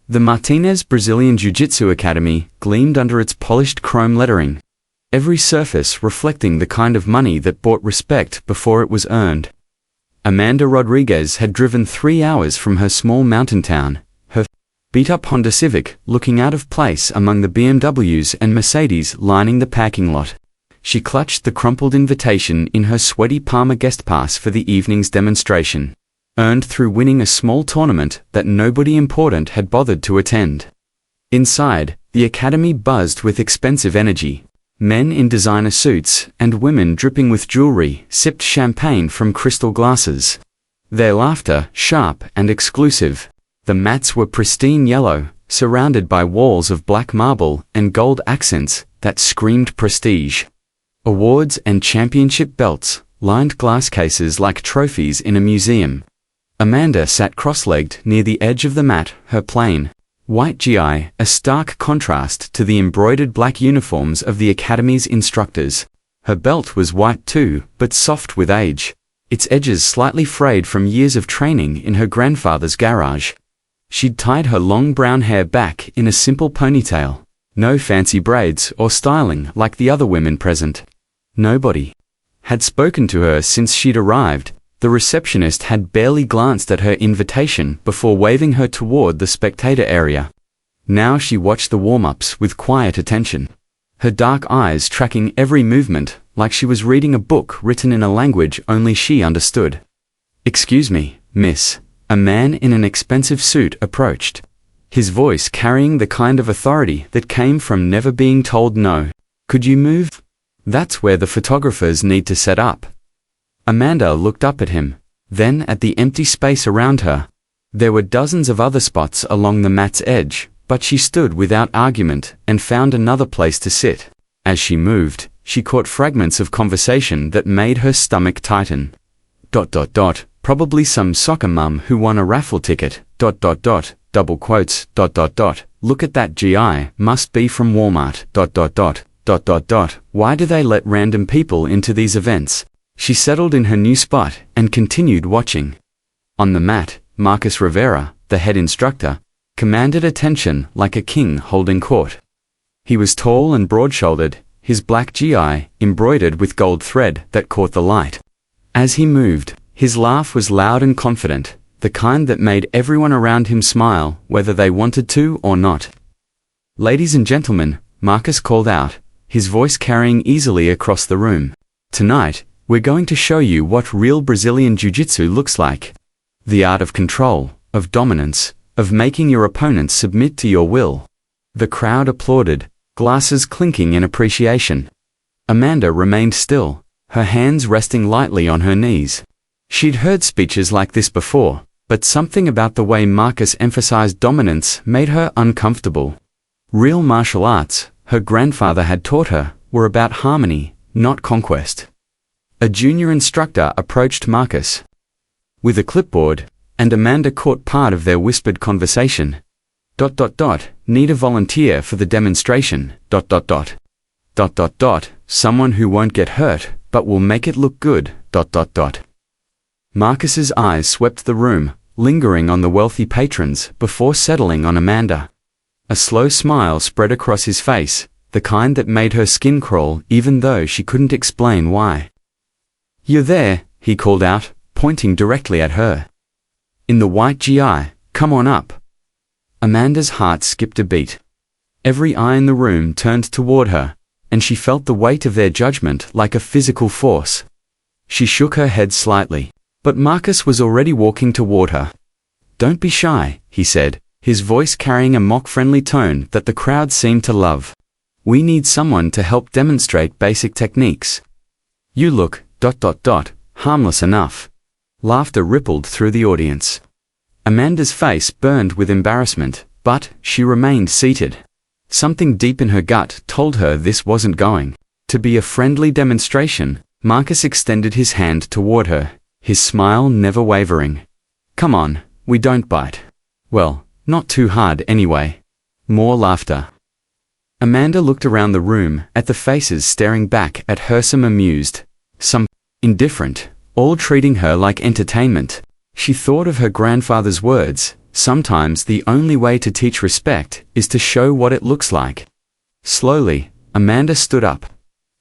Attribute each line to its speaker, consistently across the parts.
Speaker 1: The Martinez Brazilian Jiu-Jitsu Academy gleamed under its polished chrome lettering, every surface reflecting the kind of money that bought respect before it was earned. Amanda Rodriguez had driven 3 hours from her small mountain town, her beat-up Honda Civic looking out of place among the BMWs and Mercedes lining the parking lot. She clutched the crumpled invitation in her sweaty Palmer guest pass for the evening's demonstration, earned through winning a small tournament that nobody important had bothered to attend. Inside, the academy buzzed with expensive energy. Men in designer suits and women dripping with jewelry sipped champagne from crystal glasses. Their laughter sharp and exclusive. The mats were pristine yellow, surrounded by walls of black marble and gold accents that screamed prestige. Awards and championship belts lined glass cases like trophies in a museum. Amanda sat cross-legged near the edge of the mat, her plain white GI a stark contrast to the embroidered black uniforms of the Academy's instructors. Her belt was white too, but soft with age, its edges slightly frayed from years of training in her grandfather's garage. She'd tied her long brown hair back in a simple ponytail. No fancy braids or styling like the other women present. Nobody had spoken to her since she'd arrived. The receptionist had barely glanced at her invitation before waving her toward the spectator area. Now she watched the warm-ups with quiet attention, her dark eyes tracking every movement like she was reading a book written in a language only she understood. "Excuse me, miss." A man in an expensive suit approached, his voice carrying the kind of authority that came from never being told no. "Could you move? That's where the photographers need to set up." Amanda looked up at him, then at the empty space around her. There were dozens of other spots along the mat's edge, but she stood without argument and found another place to sit. As she moved, she caught fragments of conversation that made her stomach tighten. Probably some soccer mum who won a raffle ticket. Double quotes. Look at that GI, must be from Walmart. Why do they let random people into these events? She settled in her new spot and continued watching. On the mat, Marcus Rivera, the head instructor, commanded attention like a king holding court. He was tall and broad-shouldered, his black GI embroidered with gold thread that caught the light. As he moved, his laugh was loud and confident, the kind that made everyone around him smile, whether they wanted to or not. "Ladies and gentlemen," Marcus called out, his voice carrying easily across the room. "Tonight, we're going to show you what real Brazilian Jiu-Jitsu looks like. The art of control, of dominance, of making your opponents submit to your will." The crowd applauded, glasses clinking in appreciation. Amanda remained still, her hands resting lightly on her knees. She'd heard speeches like this before, but something about the way Marcus emphasized dominance made her uncomfortable. Real martial arts, her grandfather had taught her, were about harmony, not conquest. A junior instructor approached Marcus with a clipboard, and Amanda caught part of their whispered conversation. Need a volunteer for the demonstration. Someone who won't get hurt, but will make it look good. Marcus's eyes swept the room, lingering on the wealthy patrons before settling on Amanda. A slow smile spread across his face, the kind that made her skin crawl even though she couldn't explain why. "You're there," he called out, pointing directly at her. "In the white GI, come on up." Amanda's heart skipped a beat. Every eye in the room turned toward her, and she felt the weight of their judgment like a physical force. She shook her head slightly, but Marcus was already walking toward her. "Don't be shy," he said, his voice carrying a mock-friendly tone that the crowd seemed to love. "We need someone to help demonstrate basic techniques. You look... harmless enough." Laughter rippled through the audience. Amanda's face burned with embarrassment, but she remained seated. Something deep in her gut told her this wasn't going to be a friendly demonstration. Marcus extended his hand toward her, his smile never wavering. "Come on, we don't bite. Well, not too hard anyway." More laughter. Amanda looked around the room at the faces staring back at her, some amused, some indifferent, all treating her like entertainment. She thought of her grandfather's words, Sometimes the only way to teach respect is to show what it looks like. Slowly, Amanda stood up.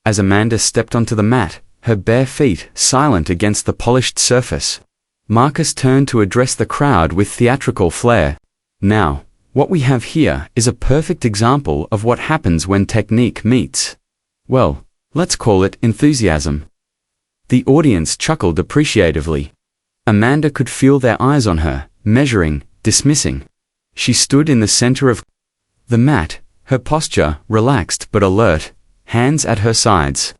Speaker 1: As Amanda stepped onto the mat, her bare feet silent against the polished surface, Marcus turned to address the crowd with theatrical flair. Now, what we have here is a perfect example of what happens when technique meets, well, let's call it enthusiasm. The audience chuckled appreciatively. Amanda could feel their eyes on her, measuring, dismissing. She stood in the center of the mat, her posture relaxed but alert, hands at her sides.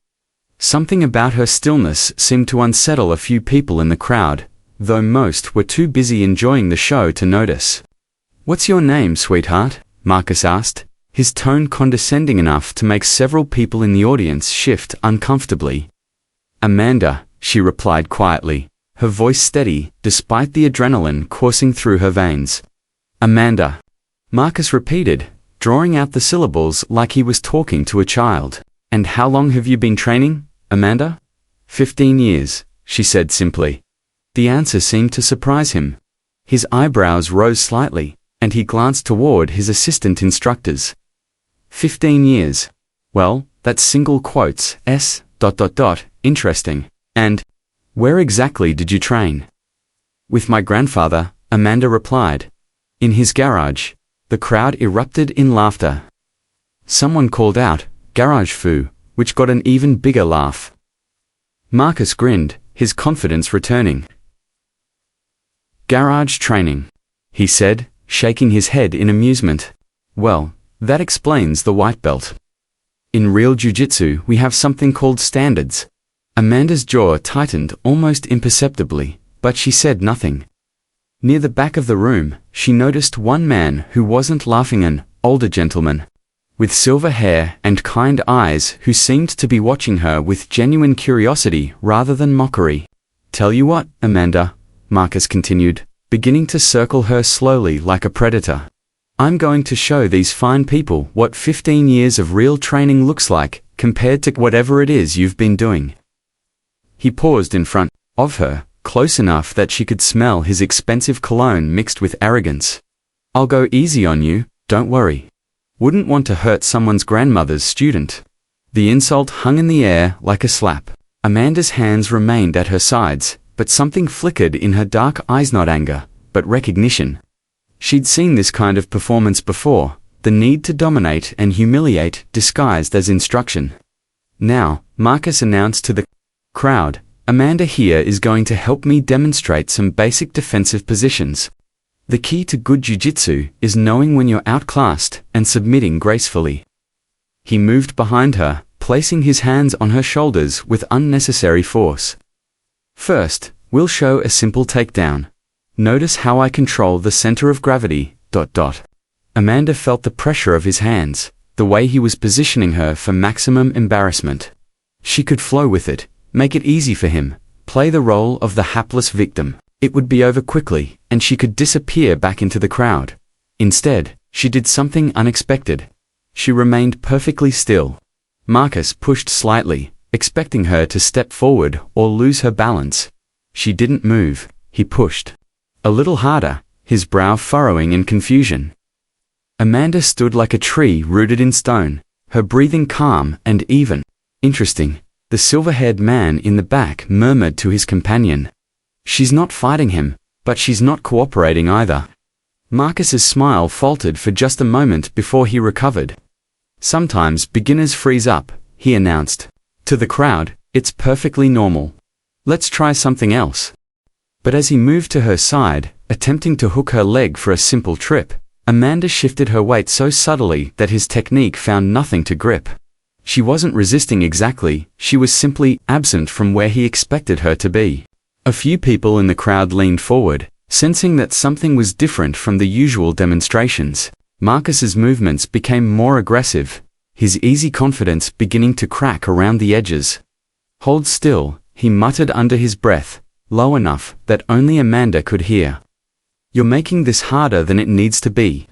Speaker 1: Something about her stillness seemed to unsettle a few people in the crowd, though most were too busy enjoying the show to notice. "What's your name, sweetheart?" Marcus asked, his tone condescending enough to make several people in the audience shift uncomfortably. "Amanda," she replied quietly, her voice steady despite the adrenaline coursing through her veins. "Amanda," Marcus repeated, drawing out the syllables like he was talking to a child. "And how long have you been training, Amanda?" 15 years, she said simply. The answer seemed to surprise him. His eyebrows rose slightly, and he glanced toward his assistant instructors. 15 years. Well, that's single quotes, interesting. And where exactly did you train? With my grandfather, Amanda replied. In his garage. The crowd erupted in laughter. Someone called out, "Garage foo," which got an even bigger laugh. Marcus grinned, his confidence returning. "Garage training," he said, shaking his head in amusement. "Well, that explains the white belt. In real jiu-jitsu, we have something called standards." Amanda's jaw tightened almost imperceptibly, but she said nothing. Near the back of the room, she noticed one man who wasn't laughing, an older gentleman, with silver hair and kind eyes who seemed to be watching her with genuine curiosity rather than mockery. "Tell you what, Amanda," Marcus continued, beginning to circle her slowly like a predator. "I'm going to show these fine people what 15 years of real training looks like compared to whatever it is you've been doing." He paused in front of her, close enough that she could smell his expensive cologne mixed with arrogance. "I'll go easy on you, don't worry. Wouldn't want to hurt someone's grandmother's student." The insult hung in the air like a slap. Amanda's hands remained at her sides, but something flickered in her dark eyes, not anger, but recognition. She'd seen this kind of performance before, the need to dominate and humiliate disguised as instruction. Now, Marcus announced to the crowd, "Amanda here is going to help me demonstrate some basic defensive positions. The key to good jiu-jitsu is knowing when you're outclassed and submitting gracefully." He moved behind her, placing his hands on her shoulders with unnecessary force. "First, we'll show a simple takedown. Notice how I control the center of gravity, ... Amanda felt the pressure of his hands, the way he was positioning her for maximum embarrassment. She could flow with it, make it easy for him, play the role of the hapless victim. It would be over quickly, and she could disappear back into the crowd. Instead, she did something unexpected. She remained perfectly still. Marcus pushed slightly, expecting her to step forward or lose her balance. She didn't move, he pushed. A little harder, his brow furrowing in confusion. Amanda stood like a tree rooted in stone, her breathing calm and even. "Interesting," the silver-haired man in the back murmured to his companion. "She's not fighting him, but she's not cooperating either." Marcus's smile faltered for just a moment before he recovered. "Sometimes beginners freeze up," he announced. To the crowd, "It's perfectly normal. Let's try something else." But as he moved to her side, attempting to hook her leg for a simple trip, Amanda shifted her weight so subtly that his technique found nothing to grip. She wasn't resisting exactly, she was simply absent from where he expected her to be. A few people in the crowd leaned forward, sensing that something was different from the usual demonstrations. Marcus's movements became more aggressive, his easy confidence beginning to crack around the edges. "Hold still," he muttered under his breath, low enough that only Amanda could hear. "You're making this harder than it needs to be."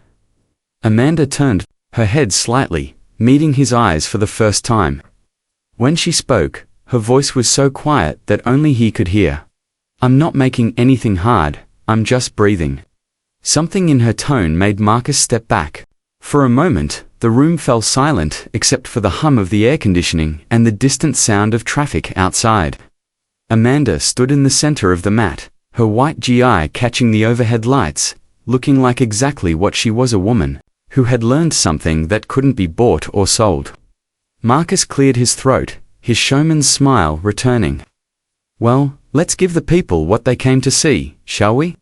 Speaker 1: Amanda turned, her head slightly, meeting his eyes for the first time. When she spoke, her voice was so quiet that only he could hear. "I'm not making anything hard, I'm just breathing. Something in her tone made Marcus step back. For a moment, the room fell silent except for the hum of the air conditioning and the distant sound of traffic outside. Amanda stood in the center of the mat, her white GI catching the overhead lights, looking like exactly what she was, a woman who had learned something that couldn't be bought or sold. Marcus cleared his throat, his showman's smile returning. Well, let's give the people what they came to see, shall we?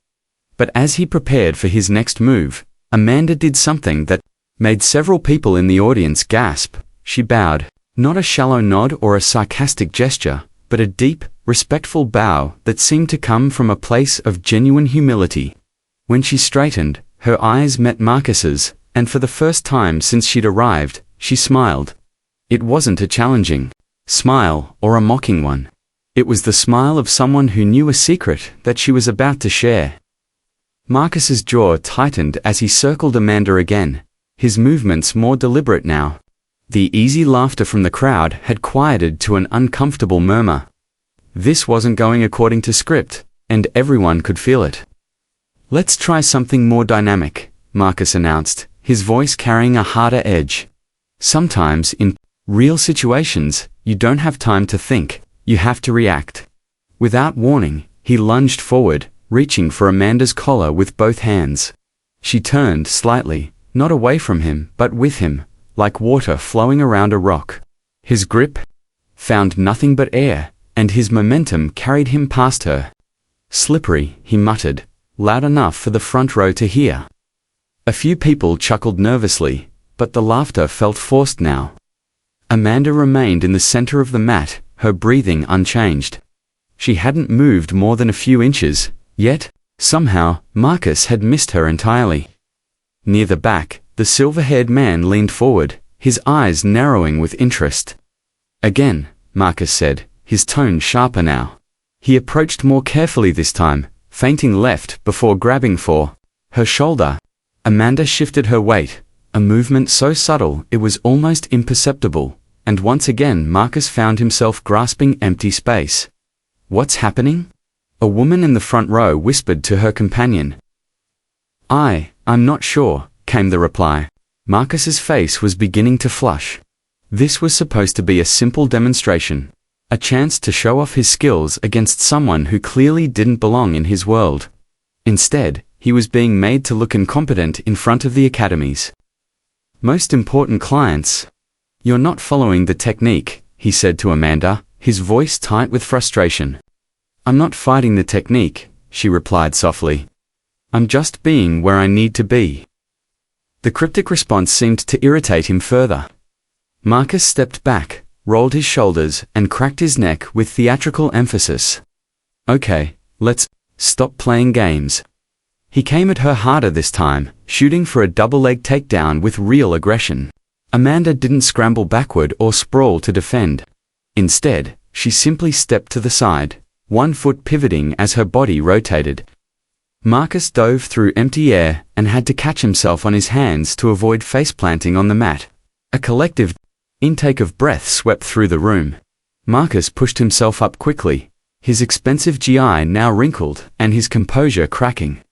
Speaker 1: But as he prepared for his next move, Amanda did something that made several people in the audience gasp. She bowed, not a shallow nod or a sarcastic gesture, but a deep, respectful bow that seemed to come from a place of genuine humility. When she straightened, her eyes met Marcus's, and for the first time since she'd arrived, she smiled. It wasn't a challenging smile or a mocking one. It was the smile of someone who knew a secret that she was about to share. Marcus's jaw tightened as he circled Amanda again, his movements more deliberate now. The easy laughter from the crowd had quieted to an uncomfortable murmur. This wasn't going according to script, and everyone could feel it. Let's try something more dynamic, Marcus announced, his voice carrying a harder edge. Sometimes, in real situations, you don't have time to think, you have to react. Without warning, he lunged forward, reaching for Amanda's collar with both hands. She turned slightly, not away from him, but with him, like water flowing around a rock. His grip found nothing but air, and his momentum carried him past her. Slippery, he muttered, loud enough for the front row to hear. A few people chuckled nervously, but the laughter felt forced now. Amanda remained in the center of the mat, her breathing unchanged. She hadn't moved more than a few inches, yet, somehow, Marcus had missed her entirely. Near the back, the silver-haired man leaned forward, his eyes narrowing with interest. Again, Marcus said, his tone sharper now. He approached more carefully this time, feinting left before grabbing for her shoulder. Amanda shifted her weight, a movement so subtle it was almost imperceptible, and once again Marcus found himself grasping empty space. What's happening? A woman in the front row whispered to her companion. I'm not sure, came the reply. Marcus's face was beginning to flush. This was supposed to be a simple demonstration, a chance to show off his skills against someone who clearly didn't belong in his world. Instead, he was being made to look incompetent in front of the Academy's most important clients. You're not following the technique, he said to Amanda, his voice tight with frustration. I'm not fighting the technique, she replied softly. I'm just being where I need to be. The cryptic response seemed to irritate him further. Marcus stepped back, rolled his shoulders, and cracked his neck with theatrical emphasis. Okay, let's stop playing games. He came at her harder this time, shooting for a double-leg takedown with real aggression. Amanda didn't scramble backward or sprawl to defend. Instead, she simply stepped to the side, one foot pivoting as her body rotated. Marcus dove through empty air and had to catch himself on his hands to avoid face-planting on the mat. A collective intake of breath swept through the room. Marcus pushed himself up quickly, his expensive GI now wrinkled and his composure cracking.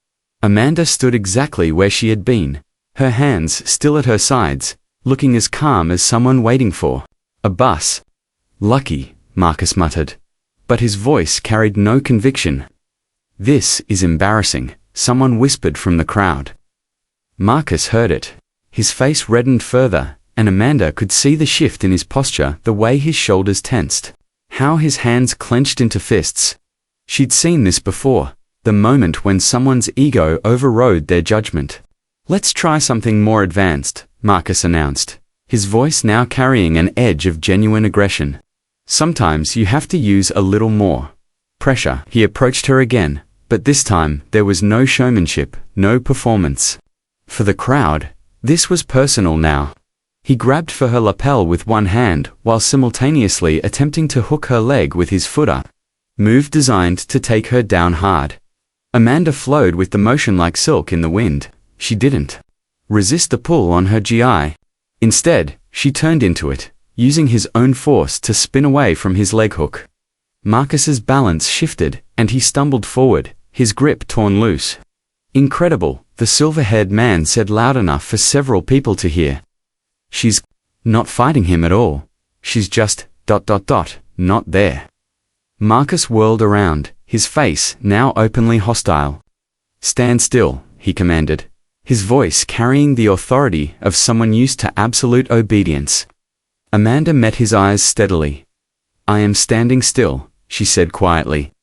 Speaker 1: Amanda stood exactly where she had been, her hands still at her sides, looking as calm as someone waiting for a bus. Lucky, Marcus muttered, but his voice carried no conviction. This is embarrassing, someone whispered from the crowd. Marcus heard it. His face reddened further, and Amanda could see the shift in his posture, the way his shoulders tensed, how his hands clenched into fists. She'd seen this before, the moment when someone's ego overrode their judgment. Let's try something more advanced, Marcus announced, his voice now carrying an edge of genuine aggression. Sometimes you have to use a little more pressure. He approached her again, but this time there was no showmanship, no performance. For the crowd, this was personal now. He grabbed for her lapel with one hand while simultaneously attempting to hook her leg with his footer, move designed to take her down hard. Amanda flowed with the motion like silk in the wind. She didn't resist the pull on her GI. Instead, she turned into it, using his own force to spin away from his leg hook. Marcus's balance shifted, and he stumbled forward, his grip torn loose. Incredible, the silver-haired man said loud enough for several people to hear. She's not fighting him at all. She's just ... not there. Marcus whirled around, his face now openly hostile. Stand still, he commanded, his voice carrying the authority of someone used to absolute obedience. Amanda met his eyes steadily. I am standing still, she said quietly.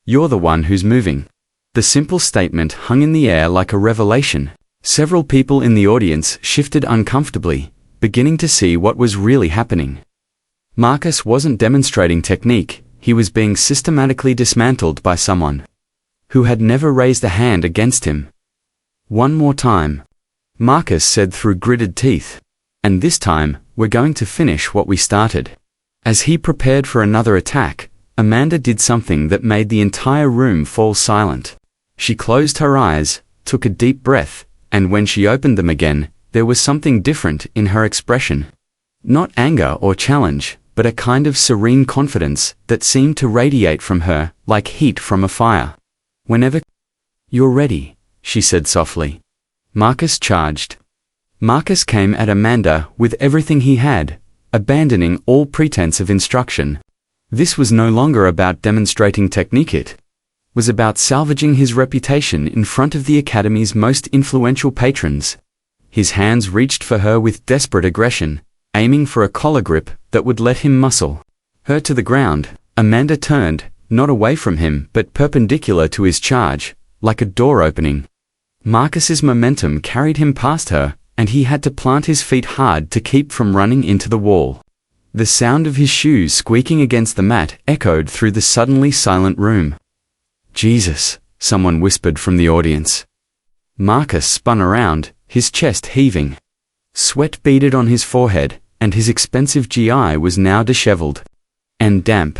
Speaker 1: You're the one who's moving. The simple statement hung in the air like a revelation. Several people in the audience shifted uncomfortably, beginning to see what was really happening. Marcus wasn't demonstrating technique, he was being systematically dismantled by someone who had never raised a hand against him. One more time, Marcus said through gritted teeth. And this time, we're going to finish what we started. As he prepared for another attack, Amanda did something that made the entire room fall silent. She closed her eyes, took a deep breath, and when she opened them again, there was something different in her expression. Not anger or challenge, but a kind of serene confidence that seemed to radiate from her like heat from a fire. Whenever you're ready, she said softly. Marcus charged. Marcus came at Amanda with everything he had, abandoning all pretense of instruction. This was no longer about demonstrating technique, it was about salvaging his reputation in front of the Academy's most influential patrons. His hands reached for her with desperate aggression, aiming for a collar grip that would let him muscle her to the ground. Amanda turned, not away from him but perpendicular to his charge, like a door opening. Marcus's momentum carried him past her, and he had to plant his feet hard to keep from running into the wall. The sound of his shoes squeaking against the mat echoed through the suddenly silent room. Jesus, someone whispered from the audience. Marcus spun around, his chest heaving. Sweat beaded on his forehead, and his expensive GI was now disheveled and damp.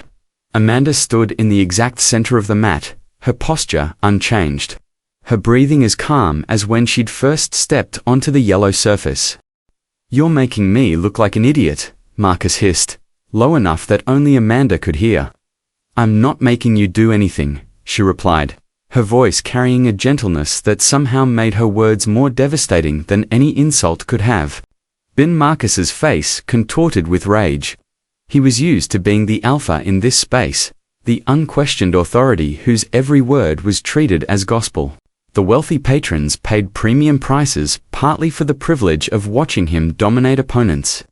Speaker 1: Amanda stood in the exact center of the mat, her posture unchanged. Her breathing as calm as when she'd first stepped onto the yellow surface. You're making me look like an idiot, Marcus hissed, low enough that only Amanda could hear. I'm not making you do anything, she replied, her voice carrying a gentleness that somehow made her words more devastating than any insult could have. Marcus's face contorted with rage. He was used to being the alpha in this space, the unquestioned authority whose every word was treated as gospel. The wealthy patrons paid premium prices partly for the privilege of watching him dominate opponents.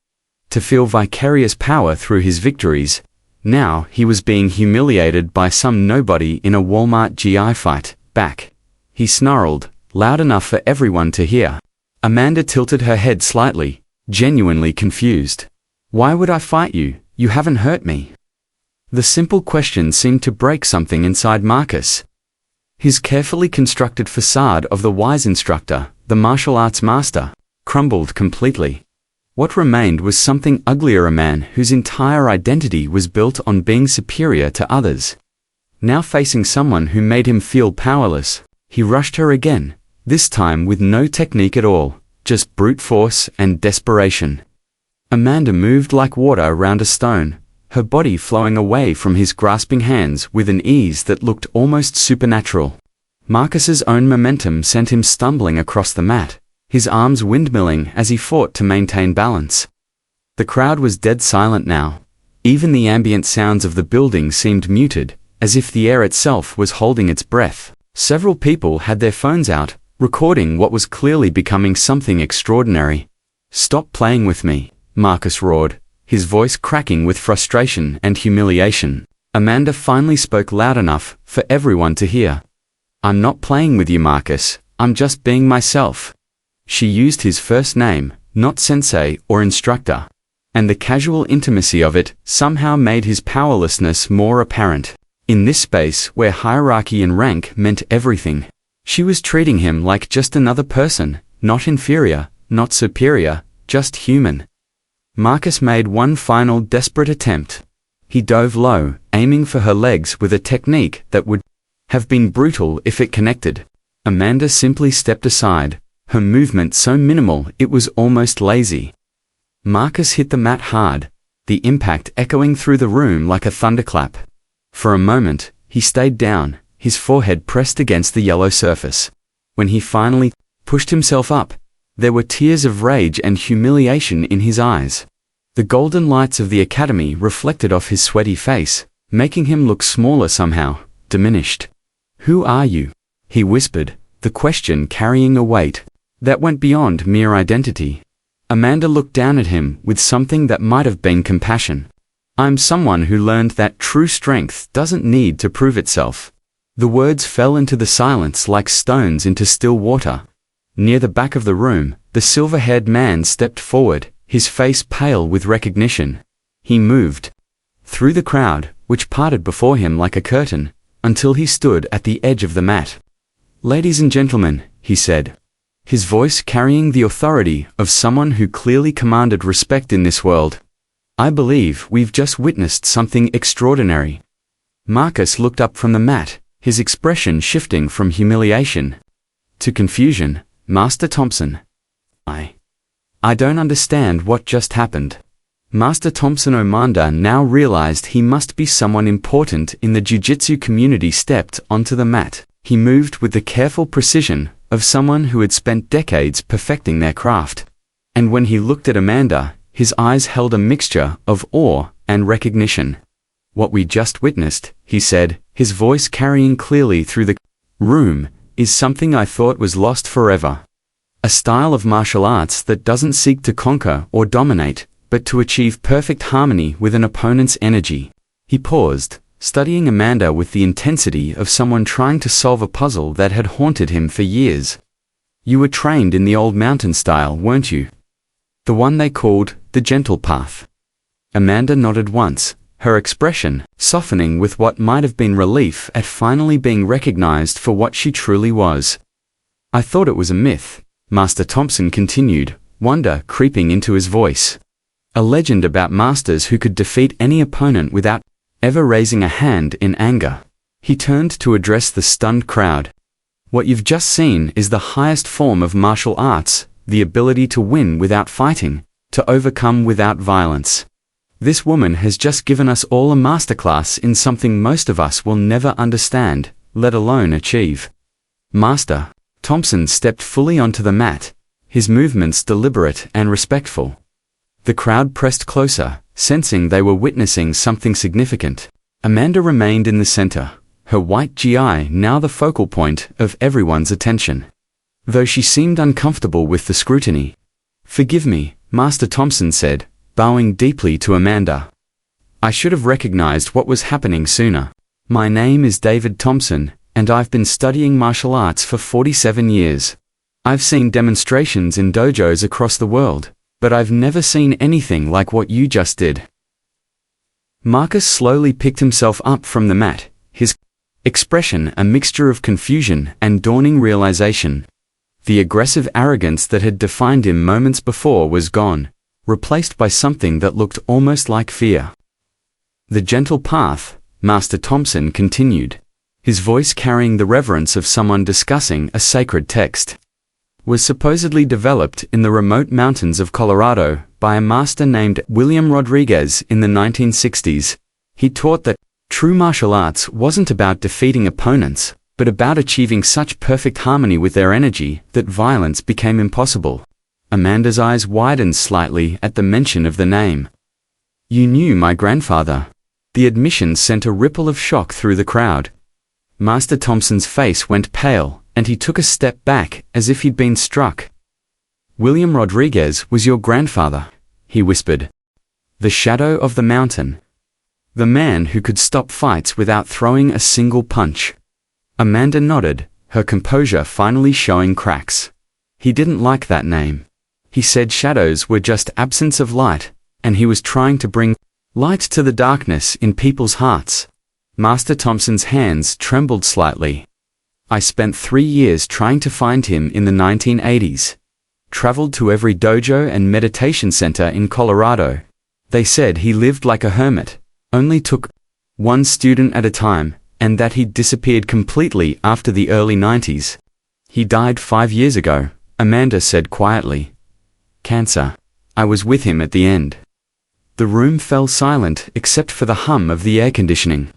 Speaker 1: To feel vicarious power through his victories, now he was being humiliated by some nobody in a Walmart GI fight back. He snarled, loud enough for everyone to hear. Amanda tilted her head slightly, genuinely confused. Why would I fight you? You haven't hurt me. The simple question seemed to break something inside Marcus. His carefully constructed facade of the wise instructor, the martial arts master, crumbled completely. What remained was something uglier, a man whose entire identity was built on being superior to others. Now facing someone who made him feel powerless, he rushed her again, this time with no technique at all, just brute force and desperation. Amanda moved like water around a stone, her body flowing away from his grasping hands with an ease that looked almost supernatural. Marcus's own momentum sent him stumbling across the mat, his arms windmilling as he fought to maintain balance. The crowd was dead silent now. Even the ambient sounds of the building seemed muted, as if the air itself was holding its breath. Several people had their phones out, recording what was clearly becoming something extraordinary. Stop playing with me, Marcus roared, his voice cracking with frustration and humiliation. Amanda finally spoke loud enough for everyone to hear. I'm not playing with you, Marcus, I'm just being myself. She used his first name, not sensei or instructor. And the casual intimacy of it somehow made his powerlessness more apparent. In this space where hierarchy and rank meant everything, she was treating him like just another person, not inferior, not superior, just human. Marcus made one final desperate attempt. He dove low, aiming for her legs with a technique that would have been brutal if it connected. Amanda simply stepped aside, her movement so minimal it was almost lazy. Marcus hit the mat hard, the impact echoing through the room like a thunderclap. For a moment, he stayed down, his forehead pressed against the yellow surface. When he finally pushed himself up, there were tears of rage and humiliation in his eyes. The golden lights of the academy reflected off his sweaty face, making him look smaller somehow, diminished. "Who are you?" he whispered, the question carrying a weight that went beyond mere identity. Amanda looked down at him with something that might have been compassion. "I'm someone who learned that true strength doesn't need to prove itself." The words fell into the silence like stones into still water. Near the back of the room, the silver-haired man stepped forward, his face pale with recognition. He moved through the crowd, which parted before him like a curtain, until he stood at the edge of the mat. "Ladies and gentlemen," he said, his voice carrying the authority of someone who clearly commanded respect in this world, "I believe we've just witnessed something extraordinary." Marcus looked up from the mat, his expression shifting from humiliation to confusion. "Master Thompson, I don't understand what just happened." Master Thompson Omanda now realized he must be someone important in the jiu-jitsu community. Stepped onto the mat. He moved with the careful precision of someone who had spent decades perfecting their craft. And when he looked at Amanda, his eyes held a mixture of awe and recognition. "What we just witnessed," he said, his voice carrying clearly through the room, "is something I thought was lost forever. A style of martial arts that doesn't seek to conquer or dominate, but to achieve perfect harmony with an opponent's energy." He paused, studying Amanda with the intensity of someone trying to solve a puzzle that had haunted him for years. "You were trained in the old mountain style, weren't you? The one they called the gentle path?" Amanda nodded once, her expression softening with what might have been relief at finally being recognized for what she truly was. "I thought it was a myth," Master Thompson continued, wonder creeping into his voice. "A legend about masters who could defeat any opponent without ever raising a hand in anger." He turned to address the stunned crowd. "What you've just seen is the highest form of martial arts, the ability to win without fighting, to overcome without violence. This woman has just given us all a masterclass in something most of us will never understand, let alone achieve." Master Thompson stepped fully onto the mat, his movements deliberate and respectful. The crowd pressed closer, sensing they were witnessing something significant. Amanda remained in the center, her white GI now the focal point of everyone's attention, though she seemed uncomfortable with the scrutiny. "Forgive me," Master Thompson said, bowing deeply to Amanda. "I should have recognized what was happening sooner. My name is David Thompson, and I've been studying martial arts for 47 years. I've seen demonstrations in dojos across the world, but I've never seen anything like what you just did." Marcus slowly picked himself up from the mat, his expression a mixture of confusion and dawning realization. The aggressive arrogance that had defined him moments before was gone, replaced by something that looked almost like fear. "The gentle path," Master Thompson continued, his voice carrying the reverence of someone discussing a sacred text, "was supposedly developed in the remote mountains of Colorado by a master named William Rodriguez in the 1960s. He taught that true martial arts wasn't about defeating opponents, but about achieving such perfect harmony with their energy that violence became impossible." Amanda's eyes widened slightly at the mention of the name. "You knew my grandfather?" The admission sent a ripple of shock through the crowd. Master Thompson's face went pale, and he took a step back as if he'd been struck. "William Rodriguez was your grandfather," he whispered. "The shadow of the mountain. The man who could stop fights without throwing a single punch." Amanda nodded, her composure finally showing cracks. He didn't like that name. He said shadows were just absence of light, and he was trying to bring light to the darkness in people's hearts. Master Thompson's hands trembled slightly. "I spent 3 years trying to find him in the 1980s. Traveled to every dojo and meditation center in Colorado. They said he lived like a hermit, only took one student at a time, and that he'd disappeared completely after the early 90s. He died 5 years ago," Amanda said quietly. "Cancer. I was with him at the end." The room fell silent except for the hum of the air conditioning.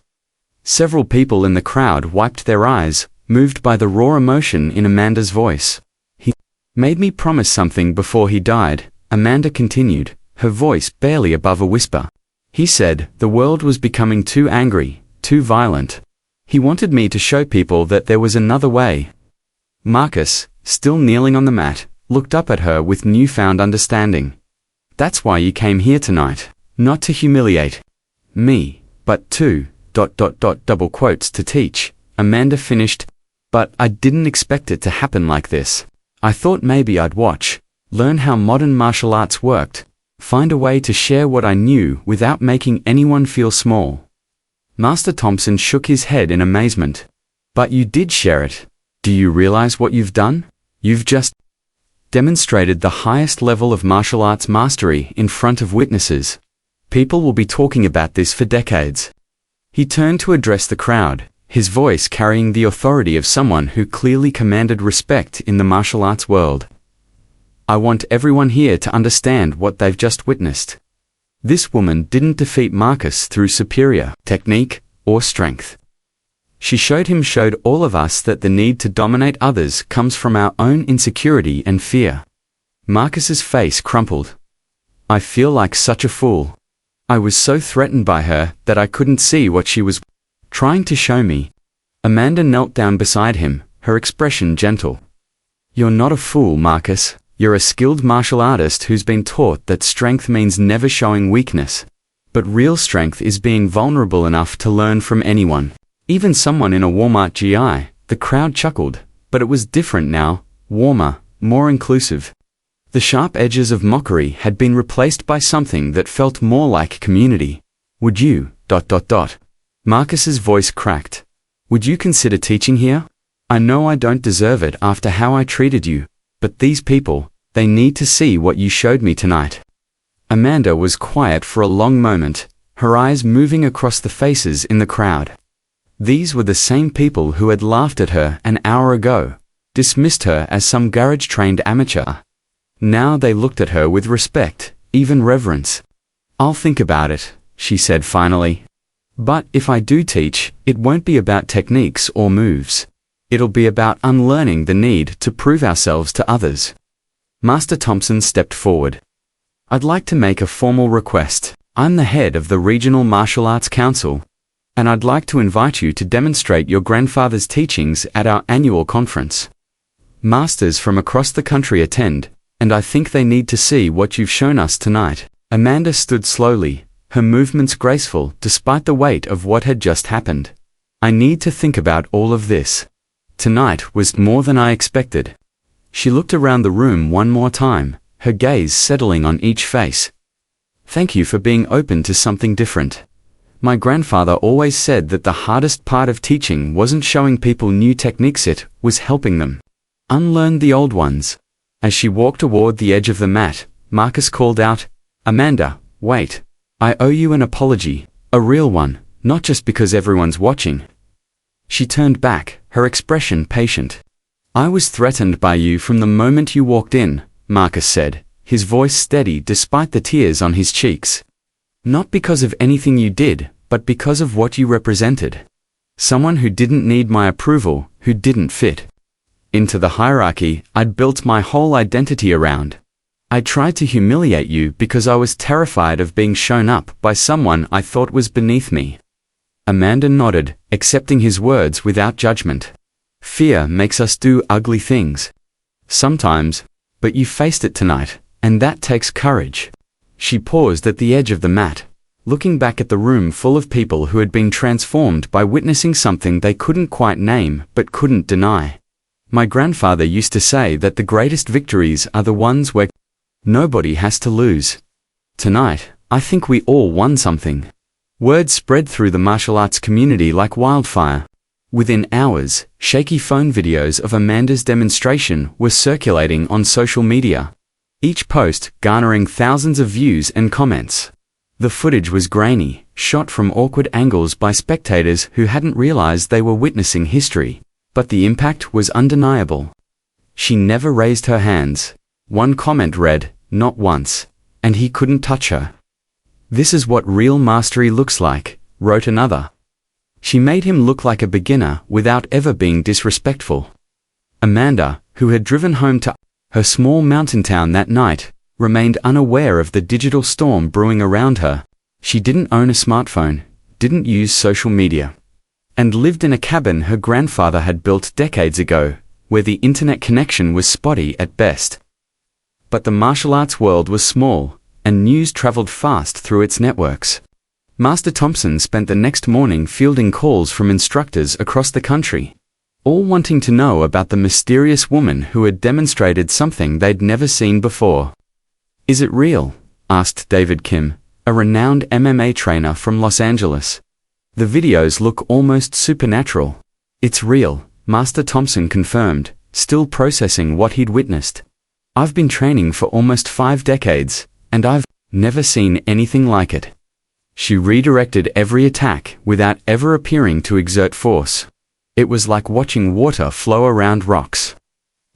Speaker 1: Several people in the crowd wiped their eyes, moved by the raw emotion in Amanda's voice. He made me promise something before he died, Amanda continued, her voice barely above a whisper. He said the world was becoming too angry, too violent. He wanted me to show people that there was another way. Marcus, still kneeling on the mat, looked up at her with newfound understanding. That's why you came here tonight, not to humiliate me, but to, double quotes, to teach, Amanda finished. But I didn't expect it to happen like this. I thought maybe I'd watch, learn how modern martial arts worked, find a way to share what I knew without making anyone feel small. Master Thompson shook his head in amazement. But you did share it. Do you realize what you've done? You've just demonstrated the highest level of martial arts mastery in front of witnesses. People will be talking about this for decades. He turned to address the crowd, his voice carrying the authority of someone who clearly commanded respect in the martial arts world. I want everyone here to understand what they've just witnessed. This woman didn't defeat Marcus through superior technique or strength. She showed all of us that the need to dominate others comes from our own insecurity and fear. Marcus's face crumpled. I feel like such a fool. I was so threatened by her that I couldn't see what she was trying to show me. Amanda knelt down beside him, her expression gentle. You're not a fool, Marcus. You're a skilled martial artist who's been taught that strength means never showing weakness. But real strength is being vulnerable enough to learn from anyone. Even someone in a Walmart GI. The crowd chuckled, but it was different now, warmer, more inclusive. The sharp edges of mockery had been replaced by something that felt more like community. Would you, Marcus's voice cracked. Would you consider teaching here? I know I don't deserve it after how I treated you, but these people, they need to see what you showed me tonight. Amanda was quiet for a long moment, her eyes moving across the faces in the crowd. These were the same people who had laughed at her an hour ago, dismissed her as some garage-trained amateur. Now they looked at her with respect, even reverence. I'll think about it, she said finally. But if I do teach, it won't be about techniques or moves. It'll be about unlearning the need to prove ourselves to others. Master Thompson stepped forward. I'd like to make a formal request. I'm the head of the Regional Martial Arts Council, and I'd like to invite you to demonstrate your grandfather's teachings at our annual conference. Masters from across the country attend, and I think they need to see what you've shown us tonight. Amanda stood slowly, her movements graceful despite the weight of what had just happened. I need to think about all of this. Tonight was more than I expected. She looked around the room one more time, her gaze settling on each face. Thank you for being open to something different. My grandfather always said that the hardest part of teaching wasn't showing people new techniques, it was helping them unlearn the old ones. As she walked toward the edge of the mat, Marcus called out, Amanda, wait. I owe you an apology, a real one, not just because everyone's watching. She turned back, her expression patient. I was threatened by you from the moment you walked in, Marcus said, his voice steady despite the tears on his cheeks. Not because of anything you did, but because of what you represented. Someone who didn't need my approval, who didn't fit into the hierarchy I'd built my whole identity around. I tried to humiliate you because I was terrified of being shown up by someone I thought was beneath me. Amanda nodded, accepting his words without judgment. Fear makes us do ugly things. Sometimes, but you faced it tonight, and that takes courage. She paused at the edge of the mat, looking back at the room full of people who had been transformed by witnessing something they couldn't quite name but couldn't deny. My grandfather used to say that the greatest victories are the ones where nobody has to lose. Tonight, I think we all won something. Word spread through the martial arts community like wildfire. Within hours, shaky phone videos of Amanda's demonstration were circulating on social media, each post garnering thousands of views and comments. The footage was grainy, shot from awkward angles by spectators who hadn't realized they were witnessing history, but the impact was undeniable. She never raised her hands. One comment read, "Not once," and he couldn't touch her. "This is what real mastery looks like," wrote another. She made him look like a beginner without ever being disrespectful. Amanda, who had driven home to her small mountain town that night, remained unaware of the digital storm brewing around her. She didn't own a smartphone, didn't use social media, and lived in a cabin her grandfather had built decades ago, where the internet connection was spotty at best. But the martial arts world was small, and news traveled fast through its networks. Master Thompson spent the next morning fielding calls from instructors across the country, all wanting to know about the mysterious woman who had demonstrated something they'd never seen before. "Is it real?" asked David Kim, a renowned MMA trainer from Los Angeles. "The videos look almost supernatural." "It's real," Master Thompson confirmed, still processing what he'd witnessed. "I've been training for almost 5 decades, and I've never seen anything like it." She redirected every attack without ever appearing to exert force. It was like watching water flow around rocks.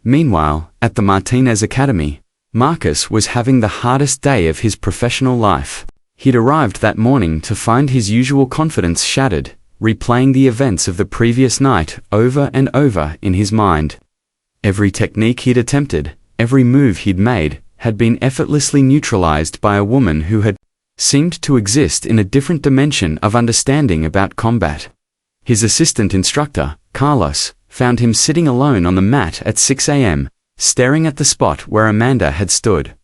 Speaker 1: Meanwhile, at the Martinez Academy, Marcus was having the hardest day of his professional life. He'd arrived that morning to find his usual confidence shattered, replaying the events of the previous night over and over in his mind. Every technique he'd attempted, every move he'd made, had been effortlessly neutralized by a woman who had seemed to exist in a different dimension of understanding about combat. His assistant instructor, Carlos, found him sitting alone on the mat at 6 a.m., staring at the spot where Amanda had stood.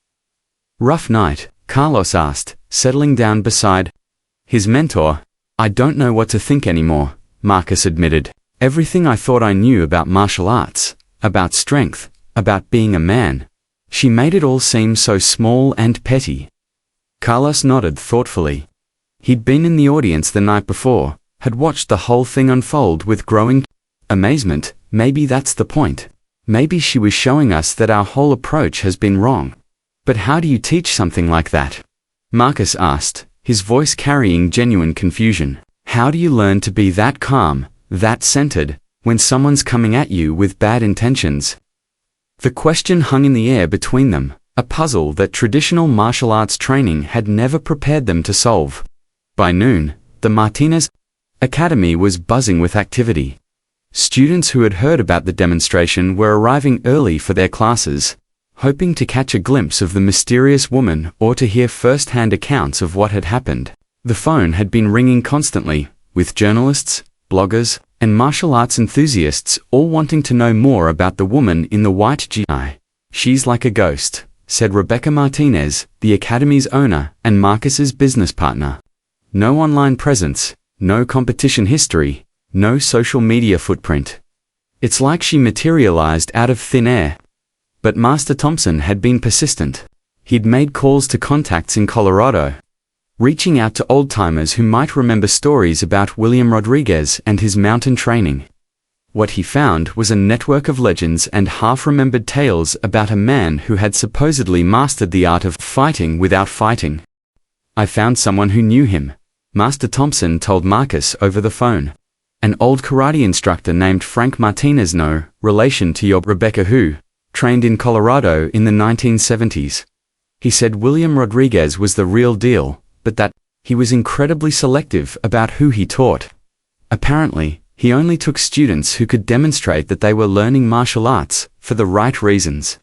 Speaker 1: "Rough night?" Carlos asked, settling down beside his mentor. "I don't know what to think anymore," Marcus admitted. "Everything I thought I knew about martial arts, about strength, about being a man. She made it all seem so small and petty." Carlos nodded thoughtfully. He'd been in the audience the night before, had watched the whole thing unfold with growing amazement. "Maybe that's the point. Maybe she was showing us that our whole approach has been wrong." "But how do you teach something like that?" Marcus asked, his voice carrying genuine confusion. "How do you learn to be that calm, that centered, when someone's coming at you with bad intentions?" The question hung in the air between them, a puzzle that traditional martial arts training had never prepared them to solve. By noon, the Martinez Academy was buzzing with activity. Students who had heard about the demonstration were arriving early for their classes, hoping to catch a glimpse of the mysterious woman or to hear first-hand accounts of what had happened. The phone had been ringing constantly, with journalists, bloggers, and martial arts enthusiasts all wanting to know more about the woman in the white GI. "She's like a ghost," said Rebecca Martinez, the Academy's owner and Marcus's business partner. "No online presence, no competition history, no social media footprint. It's like she materialized out of thin air." But Master Thompson had been persistent. He'd made calls to contacts in Colorado, reaching out to old-timers who might remember stories about William Rodriguez and his mountain training. What he found was a network of legends and half-remembered tales about a man who had supposedly mastered the art of fighting without fighting. "I found someone who knew him," Master Thompson told Marcus over the phone. "An old karate instructor named Frank Martinez, no relation to your Rebecca, who trained in Colorado in the 1970s. He said William Rodriguez was the real deal, but that he was incredibly selective about who he taught. Apparently, he only took students who could demonstrate that they were learning martial arts for the right reasons."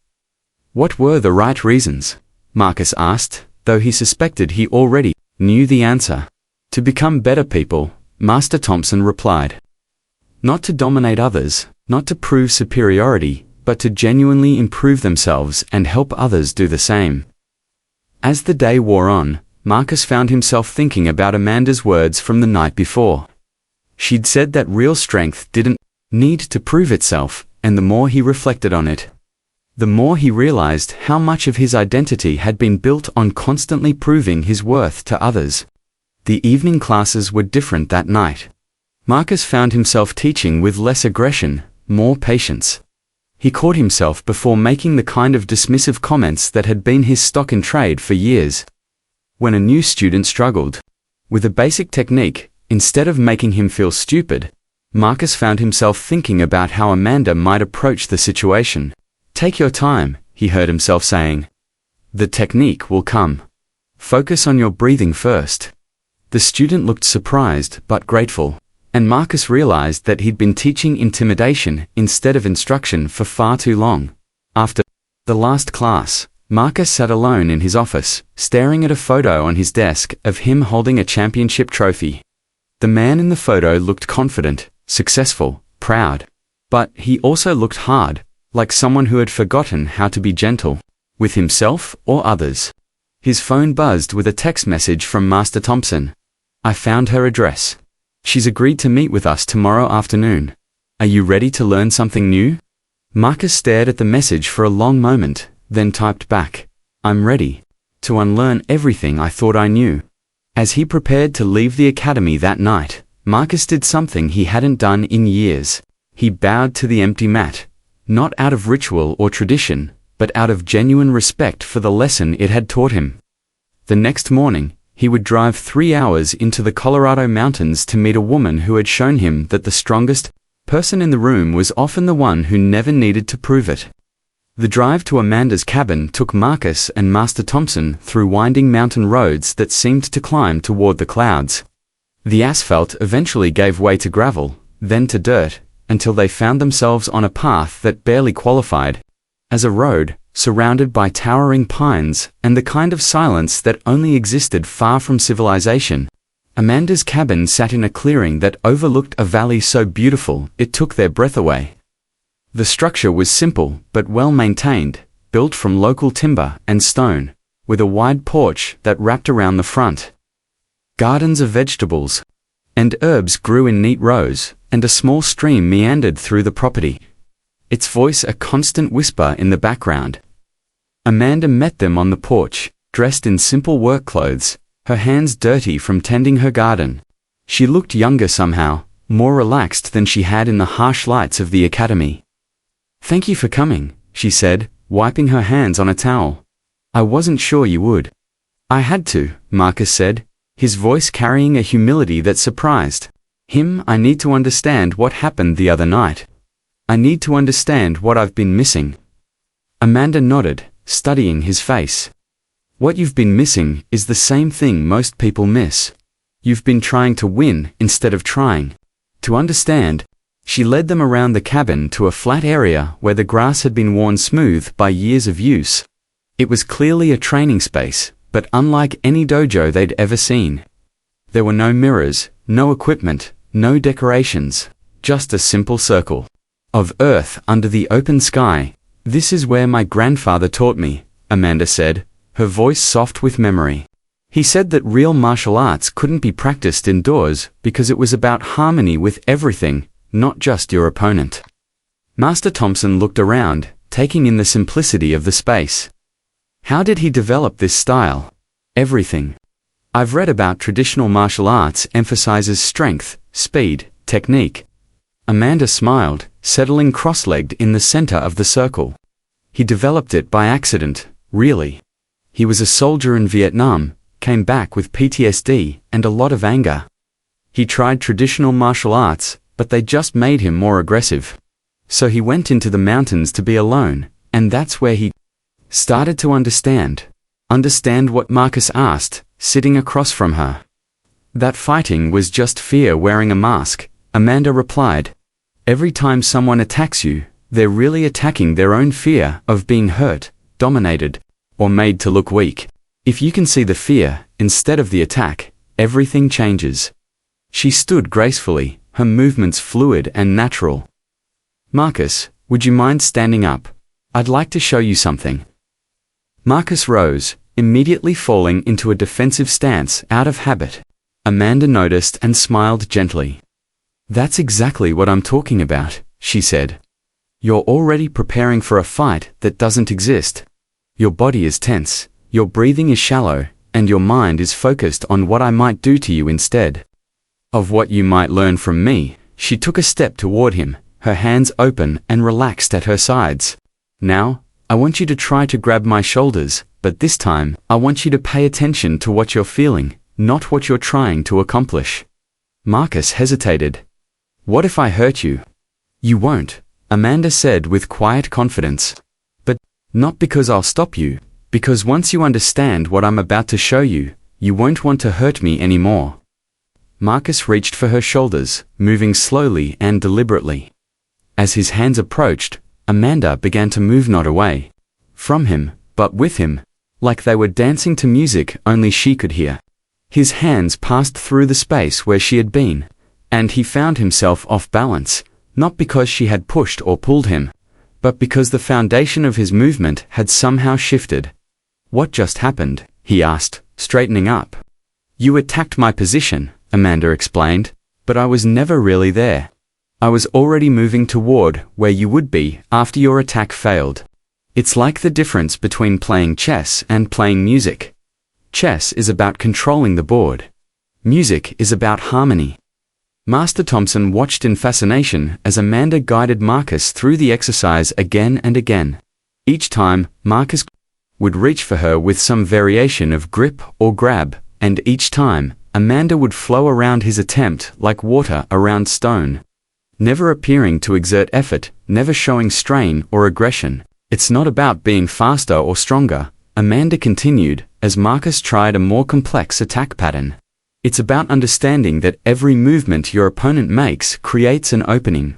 Speaker 1: "What were the right reasons?" Marcus asked, though he suspected he already knew the answer. "To become better people," Master Thompson replied. "Not to dominate others, not to prove superiority, but to genuinely improve themselves and help others do the same." As the day wore on, Marcus found himself thinking about Amanda's words from the night before. She'd said that real strength didn't need to prove itself, and the more he reflected on it, the more he realized how much of his identity had been built on constantly proving his worth to others. The evening classes were different that night. Marcus found himself teaching with less aggression, more patience. He caught himself before making the kind of dismissive comments that had been his stock in trade for years. When a new student struggled with a basic technique, instead of making him feel stupid, Marcus found himself thinking about how Amanda might approach the situation. "Take your time," he heard himself saying. "The technique will come. Focus on your breathing first." The student looked surprised but grateful. And Marcus realized that he'd been teaching intimidation instead of instruction for far too long. After the last class, Marcus sat alone in his office, staring at a photo on his desk of him holding a championship trophy. The man in the photo looked confident, successful, proud. But he also looked hard, like someone who had forgotten how to be gentle with himself or others. His phone buzzed with a text message from Master Thompson. "I found her address. She's agreed to meet with us tomorrow afternoon. Are you ready to learn something new?" Marcus stared at the message for a long moment, then typed back, "I'm ready to unlearn everything I thought I knew." As he prepared to leave the academy that night, Marcus did something he hadn't done in years. He bowed to the empty mat, not out of ritual or tradition, but out of genuine respect for the lesson it had taught him. The next morning, he would drive 3 hours into the Colorado mountains to meet a woman who had shown him that the strongest person in the room was often the one who never needed to prove it. The drive to Amanda's cabin took Marcus and Master Thompson through winding mountain roads that seemed to climb toward the clouds. The asphalt eventually gave way to gravel, then to dirt, until they found themselves on a path that barely qualified as a road, surrounded by towering pines and the kind of silence that only existed far from civilization. Amanda's cabin sat in a clearing that overlooked a valley so beautiful it took their breath away. The structure was simple but well maintained, built from local timber and stone, with a wide porch that wrapped around the front. Gardens of vegetables and herbs grew in neat rows, and a small stream meandered through the property, its voice a constant whisper in the background. Amanda met them on the porch, dressed in simple work clothes, her hands dirty from tending her garden. She looked younger somehow, more relaxed than she had in the harsh lights of the academy. "Thank you for coming," she said, wiping her hands on a towel. "I wasn't sure you would." "I had to," Marcus said, his voice carrying a humility that surprised him. "I need to understand what happened the other night. I need to understand what I've been missing." Amanda nodded, studying his face. "What you've been missing is the same thing most people miss. You've been trying to win instead of trying to understand." She led them around the cabin to a flat area where the grass had been worn smooth by years of use. It was clearly a training space, but unlike any dojo they'd ever seen. There were no mirrors, no equipment, no decorations, just a simple circle of earth under the open sky. "This is where my grandfather taught me," Amanda said, her voice soft with memory. "He said that real martial arts couldn't be practiced indoors because it was about harmony with everything, not just your opponent." Master Thompson looked around, taking in the simplicity of the space. "How did he develop this style?" "Everything. I've read about traditional martial arts emphasizes strength, speed, technique." Amanda smiled, settling cross-legged in the center of the circle. "He developed it by accident, really. He was a soldier in Vietnam, came back with PTSD and a lot of anger. He tried traditional martial arts, but they just made him more aggressive. So he went into the mountains to be alone, and that's where he started to understand." "Understand what?" Marcus asked, sitting across from her. "That fighting was just fear wearing a mask," Amanda replied. "Every time someone attacks you, they're really attacking their own fear of being hurt, dominated, or made to look weak. If you can see the fear, instead of the attack, everything changes." She stood gracefully, her movements fluid and natural. "Marcus, would you mind standing up? I'd like to show you something." Marcus rose, immediately falling into a defensive stance out of habit. Amanda noticed and smiled gently. "That's exactly what I'm talking about," she said. "You're already preparing for a fight that doesn't exist. Your body is tense, your breathing is shallow, and your mind is focused on what I might do to you instead of what you might learn from me." She took a step toward him, her hands open and relaxed at her sides. "Now, I want you to try to grab my shoulders, but this time, I want you to pay attention to what you're feeling, not what you're trying to accomplish." Marcus hesitated. "What if I hurt you?" "You won't," Amanda said with quiet confidence. "But not because I'll stop you, because once you understand what I'm about to show you, you won't want to hurt me anymore." Marcus reached for her shoulders, moving slowly and deliberately. As his hands approached, Amanda began to move not away from him, but with him, like they were dancing to music only she could hear. His hands passed through the space where she had been, and he found himself off balance, not because she had pushed or pulled him, but because the foundation of his movement had somehow shifted. "What just happened?" he asked, straightening up. "You attacked my position," Amanda explained, "but I was never really there. I was already moving toward where you would be after your attack failed. It's like the difference between playing chess and playing music. Chess is about controlling the board. Music is about harmony." Master Thompson watched in fascination as Amanda guided Marcus through the exercise again and again. Each time, Marcus would reach for her with some variation of grip or grab, and each time, Amanda would flow around his attempt like water around stone. Never appearing to exert effort, never showing strain or aggression. "It's not about being faster or stronger," Amanda continued, as Marcus tried a more complex attack pattern. "It's about understanding that every movement your opponent makes creates an opening.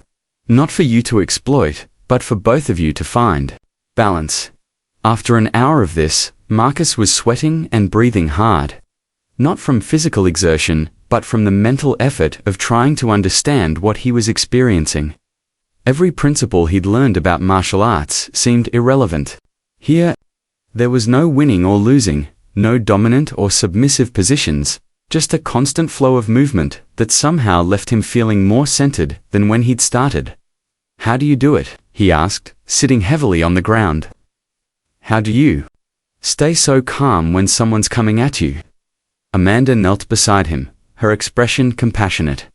Speaker 1: Not for you to exploit, but for both of you to find balance." After an hour of this, Marcus was sweating and breathing hard. Not from physical exertion, but from the mental effort of trying to understand what he was experiencing. Every principle he'd learned about martial arts seemed irrelevant. Here, there was no winning or losing, no dominant or submissive positions, just a constant flow of movement that somehow left him feeling more centered than when he'd started. "How do you do it?" he asked, sitting heavily on the ground. "How do you stay so calm when someone's coming at you?" Amanda knelt beside him, her expression compassionate.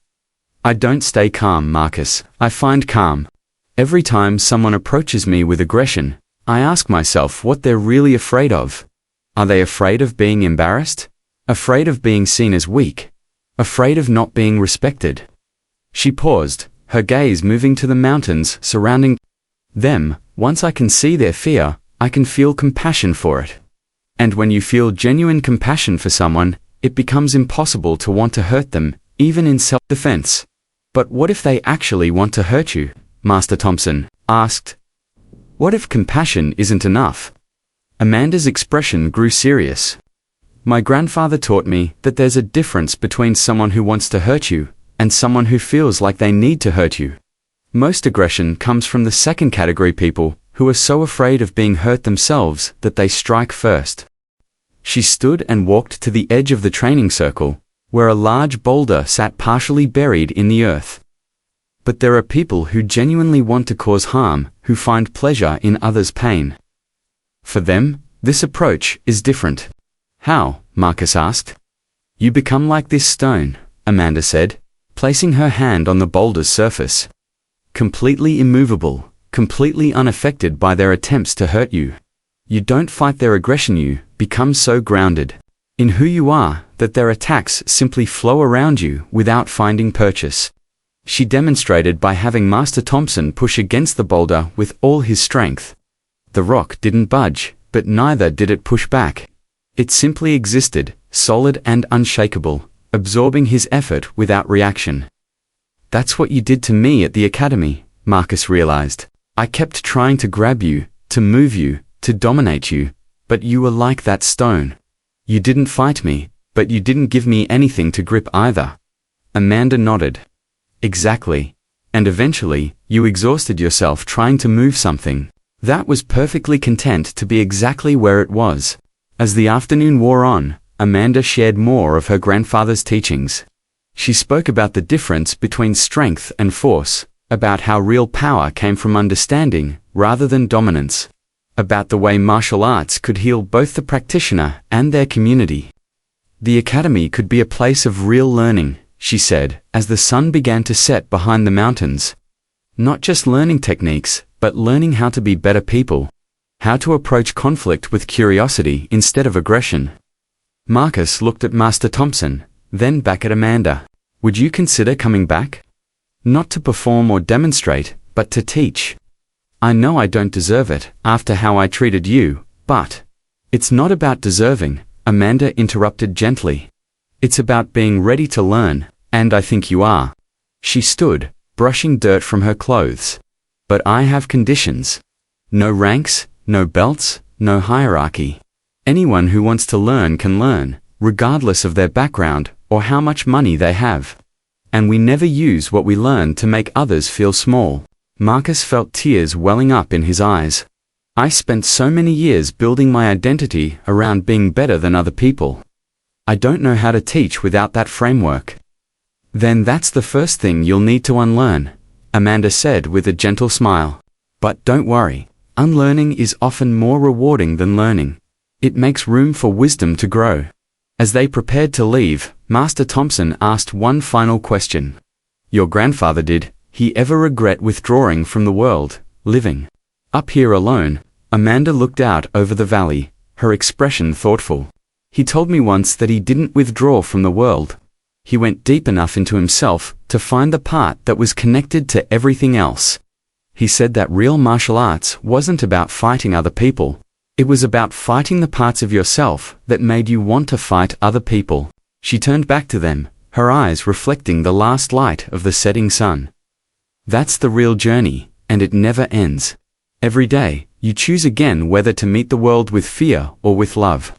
Speaker 1: "I don't stay calm, Marcus. I find calm. Every time someone approaches me with aggression, I ask myself what they're really afraid of. Are they afraid of being embarrassed? Afraid of being seen as weak? Afraid of not being respected?" She paused, her gaze moving to the mountains surrounding them. "Once I can see their fear, I can feel compassion for it. And when you feel genuine compassion for someone, it becomes impossible to want to hurt them, even in self-defense." "But what if they actually want to hurt you?" Master Thompson asked. "What if compassion isn't enough?" Amanda's expression grew serious. "My grandfather taught me that there's a difference between someone who wants to hurt you and someone who feels like they need to hurt you. Most aggression comes from the second category, people who are so afraid of being hurt themselves that they strike first." She stood and walked to the edge of the training circle, where a large boulder sat partially buried in the earth. "But there are people who genuinely want to cause harm, who find pleasure in others' pain. For them, this approach is different." "How?" Marcus asked. "You become like this stone," Amanda said, placing her hand on the boulder's surface. "Completely immovable, completely unaffected by their attempts to hurt you. You don't fight their aggression, you become so grounded in who you are that their attacks simply flow around you without finding purchase." She demonstrated by having Master Thompson push against the boulder with all his strength. The rock didn't budge, but neither did it push back. It simply existed, solid and unshakable, absorbing his effort without reaction. "That's what you did to me at the academy," Marcus realized. "I kept trying to grab you, to move you, to dominate you, but you were like that stone. You didn't fight me, but you didn't give me anything to grip either." Amanda nodded. "Exactly. And eventually, you exhausted yourself trying to move something that was perfectly content to be exactly where it was." As the afternoon wore on, Amanda shared more of her grandfather's teachings. She spoke about the difference between strength and force, about how real power came from understanding rather than dominance, about the way martial arts could heal both the practitioner and their community. The academy could be a place of real learning, she said, as the sun began to set behind the mountains. Not just learning techniques, but learning how to be better people, how to approach conflict with curiosity instead of aggression. Marcus looked at Master Thompson, then back at Amanda. "Would you consider coming back? Not to perform or demonstrate, but to teach. I know I don't deserve it, after how I treated you, but—" "It's not about deserving," Amanda interrupted gently. "It's about being ready to learn, And I think you are. She stood, brushing dirt from her clothes. But I have conditions. No ranks, no belts, no hierarchy. Anyone who wants to learn can learn, regardless of their background or how much money they have. And we never use what we learn to make others feel small. Marcus felt tears welling up in his eyes. I spent so many years building my identity around being better than other people. I don't know how to teach without that framework. Then that's the first thing you'll need to unlearn, Amanda said with a gentle smile. But don't worry, unlearning is often more rewarding than learning. It makes room for wisdom to grow. As they prepared to leave, Master Thompson asked one final question. Your grandfather, did he ever regret withdrawing from the world, living up here alone? Amanda looked out over the valley, her expression thoughtful. He told me once that he didn't withdraw from the world. He went deep enough into himself to find the part that was connected to everything else. He said that real martial arts wasn't about fighting other people. It was about fighting the parts of yourself that made you want to fight other people. She turned back to them, her eyes reflecting the last light of the setting sun. That's the real journey, and it never ends. Every day, you choose again whether to meet the world with fear or with love.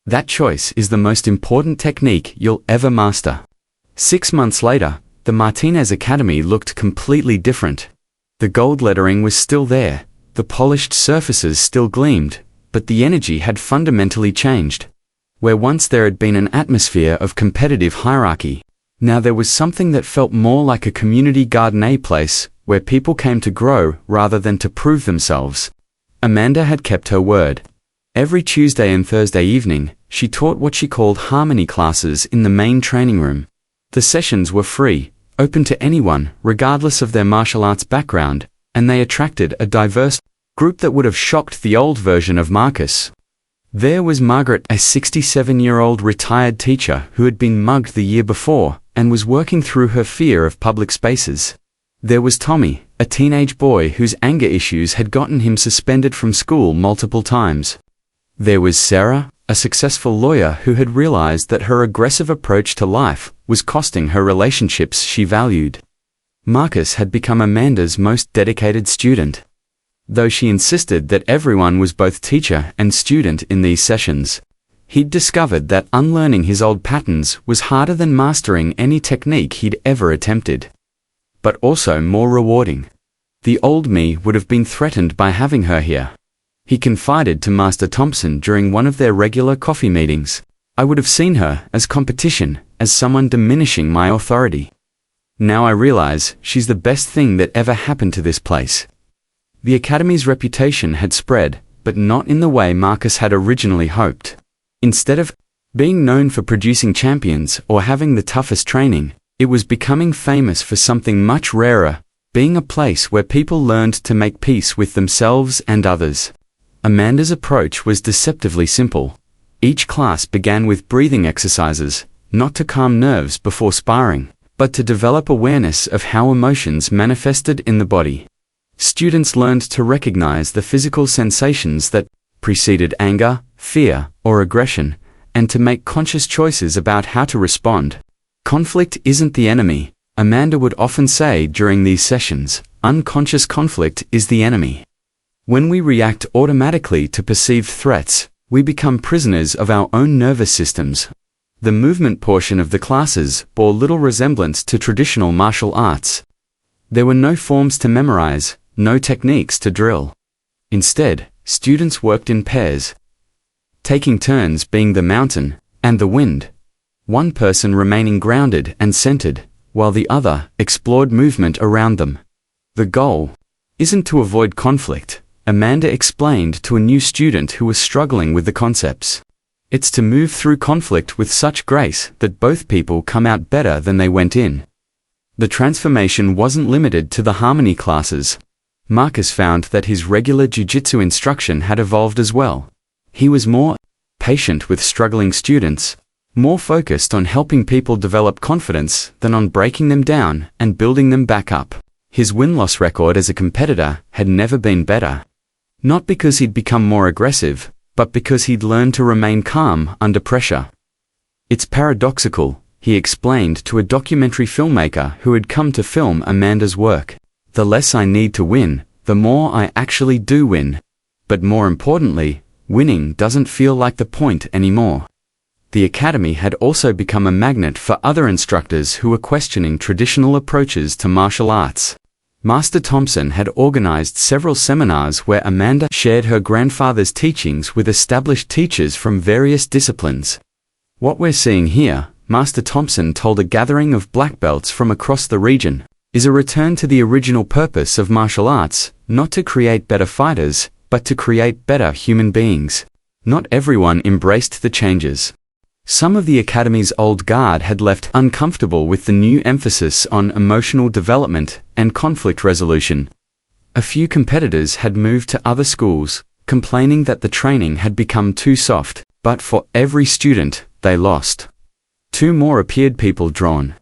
Speaker 1: That choice is the most important technique you'll ever master. 6 months later, the Martinez Academy looked completely different. The gold lettering was still there, the polished surfaces still gleamed, but the energy had fundamentally changed. Where once there had been an atmosphere of competitive hierarchy, now there was something that felt more like a community garden, a place where people came to grow rather than to prove themselves. Amanda had kept her word. Every Tuesday and Thursday evening, she taught what she called harmony classes in the main training room. The sessions were free, open to anyone, regardless of their martial arts background, and they attracted a diverse group that would have shocked the old version of Marcus. There was Margaret, a 67-year-old retired teacher who had been mugged the year before and was working through her fear of public spaces. There was Tommy, a teenage boy whose anger issues had gotten him suspended from school multiple times. There was Sarah, a successful lawyer who had realized that her aggressive approach to life was costing her relationships she valued. Marcus had become Amanda's most dedicated student. Though she insisted that everyone was both teacher and student in these sessions, he'd discovered that unlearning his old patterns was harder than mastering any technique he'd ever attempted. But also more rewarding. The old me would have been threatened by having her here. He confided to Master Thompson during one of their regular coffee meetings. I would have seen her as competition, as someone diminishing my authority. Now I realize she's the best thing that ever happened to this place. The Academy's reputation had spread, but not in the way Marcus had originally hoped. Instead of being known for producing champions or having the toughest training, it was becoming famous for something much rarer, being a place where people learned to make peace with themselves and others. Amanda's approach was deceptively simple. Each class began with breathing exercises, not to calm nerves before sparring, but to develop awareness of how emotions manifested in the body. Students learned to recognize the physical sensations that preceded anger, fear, or aggression, and to make conscious choices about how to respond. Conflict isn't the enemy, Amanda would often say during these sessions. Unconscious conflict is the enemy. When we react automatically to perceived threats, we become prisoners of our own nervous systems. The movement portion of the classes bore little resemblance to traditional martial arts. There were no forms to memorize, no techniques to drill. Instead, students worked in pairs, taking turns being the mountain and the wind. One person remaining grounded and centered, while the other explored movement around them. The goal isn't to avoid conflict, Amanda explained to a new student who was struggling with the concepts. It's to move through conflict with such grace that both people come out better than they went in. The transformation wasn't limited to the harmony classes. Marcus found that his regular jiu-jitsu instruction had evolved as well. He was more patient with struggling students, more focused on helping people develop confidence than on breaking them down and building them back up. His win-loss record as a competitor had never been better. Not because he'd become more aggressive, but because he'd learned to remain calm under pressure. It's paradoxical, he explained to a documentary filmmaker who had come to film Amanda's work. The less I need to win, the more I actually do win. But more importantly, winning doesn't feel like the point anymore. The Academy had also become a magnet for other instructors who were questioning traditional approaches to martial arts. Master Thompson had organized several seminars where Amanda shared her grandfather's teachings with established teachers from various disciplines. What we're seeing here, Master Thompson told a gathering of black belts from across the region, is a return to the original purpose of martial arts, not to create better fighters, but to create better human beings. Not everyone embraced the changes. Some of the Academy's old guard had left uncomfortable with the new emphasis on emotional development and conflict resolution. A few competitors had moved to other schools, complaining that the training had become too soft, but for every student, they lost. 2 more appeared, people drawn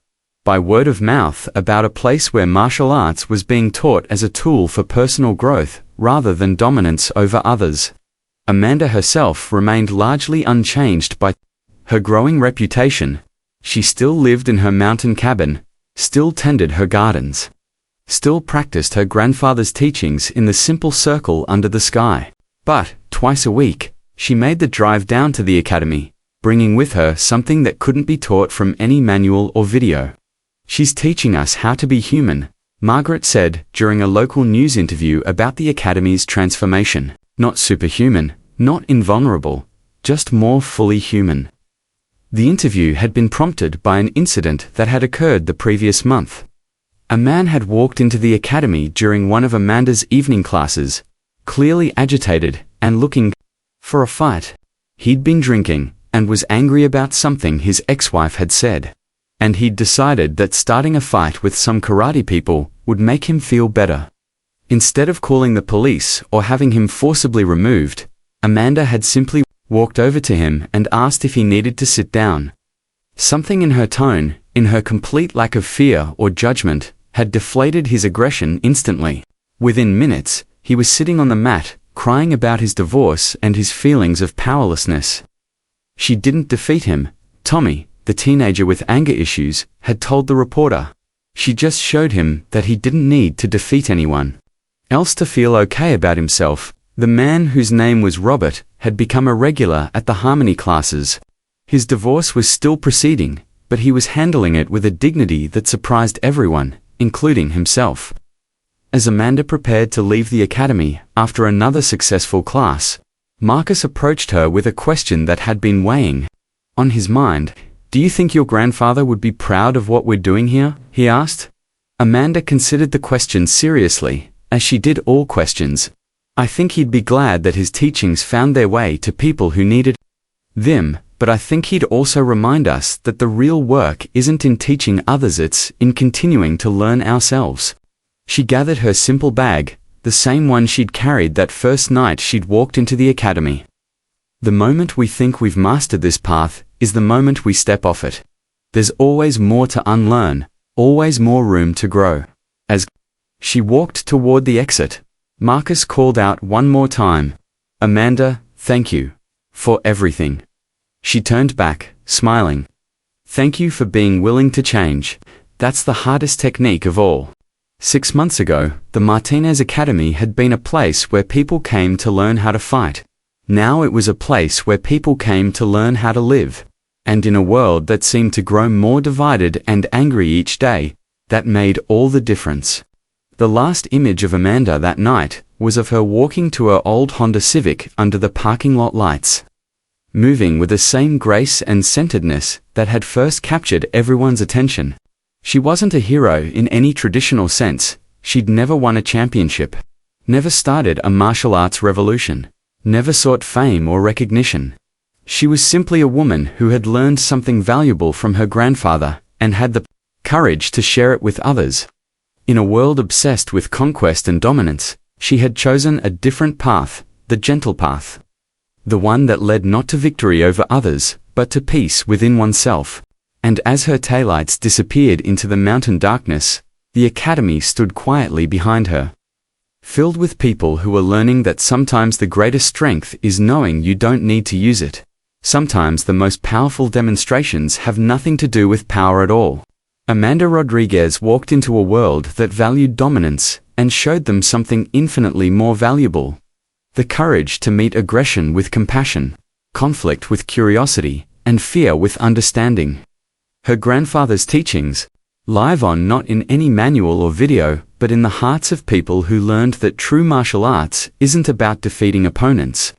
Speaker 1: by word of mouth about a place where martial arts was being taught as a tool for personal growth rather than dominance over others. Amanda herself remained largely unchanged by her growing reputation. She still lived in her mountain cabin, still tended her gardens, still practiced her grandfather's teachings in the simple circle under the sky. But, twice a week, she made the drive down to the Academy, bringing with her something that couldn't be taught from any manual or video. "She's teaching us how to be human," Margaret said during a local news interview about the Academy's transformation. "Not superhuman, not invulnerable, just more fully human." The interview had been prompted by an incident that had occurred the previous month. A man had walked into the Academy during one of Amanda's evening classes, clearly agitated and looking for a fight. He'd been drinking and was angry about something his ex-wife had said. And he'd decided that starting a fight with some karate people would make him feel better. Instead of calling the police or having him forcibly removed, Amanda had simply walked over to him and asked if he needed to sit down. Something in her tone, in her complete lack of fear or judgment, had deflated his aggression instantly. Within minutes, he was sitting on the mat, crying about his divorce and his feelings of powerlessness. She didn't defeat him, Tommy, the teenager with anger issues, had told the reporter. She just showed him that he didn't need to defeat anyone else to feel okay about himself. The man, whose name was Robert, had become a regular at the Harmony classes. His divorce was still proceeding, but he was handling it with a dignity that surprised everyone, including himself. As Amanda prepared to leave the Academy after another successful class, Marcus approached her with a question that had been weighing on his mind. "Do you think your grandfather would be proud of what we're doing here?" he asked. Amanda considered the question seriously, as she did all questions. "I think he'd be glad that his teachings found their way to people who needed them, but I think he'd also remind us that the real work isn't in teaching others, it's in continuing to learn ourselves." She gathered her simple bag, the same one she'd carried that first night she'd walked into the Academy. The moment we think we've mastered this path is the moment we step off it. There's always more to unlearn, always more room to grow. As she walked toward the exit, Marcus called out one more time, "Amanda, thank you for everything." She turned back, smiling. "Thank you for being willing to change. That's the hardest technique of all." 6 months ago, the Martinez Academy had been a place where people came to learn how to fight. Now it was a place where people came to learn how to live. And in a world that seemed to grow more divided and angry each day, that made all the difference. The last image of Amanda that night was of her walking to her old Honda Civic under the parking lot lights, moving with the same grace and centeredness that had first captured everyone's attention. She wasn't a hero in any traditional sense. She'd never won a championship, never started a martial arts revolution, never sought fame or recognition. She was simply a woman who had learned something valuable from her grandfather and had the courage to share it with others. In a world obsessed with conquest and dominance, she had chosen a different path, the gentle path. The one that led not to victory over others, but to peace within oneself. And as her taillights disappeared into the mountain darkness, the Academy stood quietly behind her, filled with people who were learning that sometimes the greatest strength is knowing you don't need to use it. Sometimes the most powerful demonstrations have nothing to do with power at all. Amanda Rodriguez walked into a world that valued dominance and showed them something infinitely more valuable: the courage to meet aggression with compassion, conflict with curiosity, and fear with understanding. Her grandfather's teachings, live on not in any manual or video, but in the hearts of people who learned that true martial arts isn't about defeating opponents.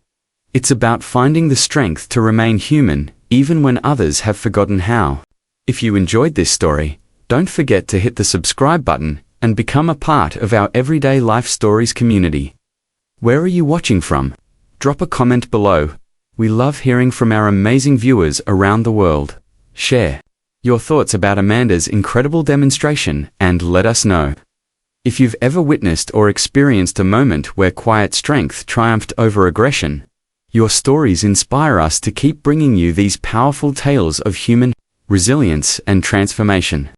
Speaker 1: It's about finding the strength to remain human, even when others have forgotten how. If you enjoyed this story, don't forget to hit the subscribe button and become a part of our Everyday Life Stories community. Where are you watching from? Drop a comment below. We love hearing from our amazing viewers around the world. Share your thoughts about Amanda's incredible demonstration and let us know. If you've ever witnessed or experienced a moment where quiet strength triumphed over aggression, your stories inspire us to keep bringing you these powerful tales of human resilience and transformation.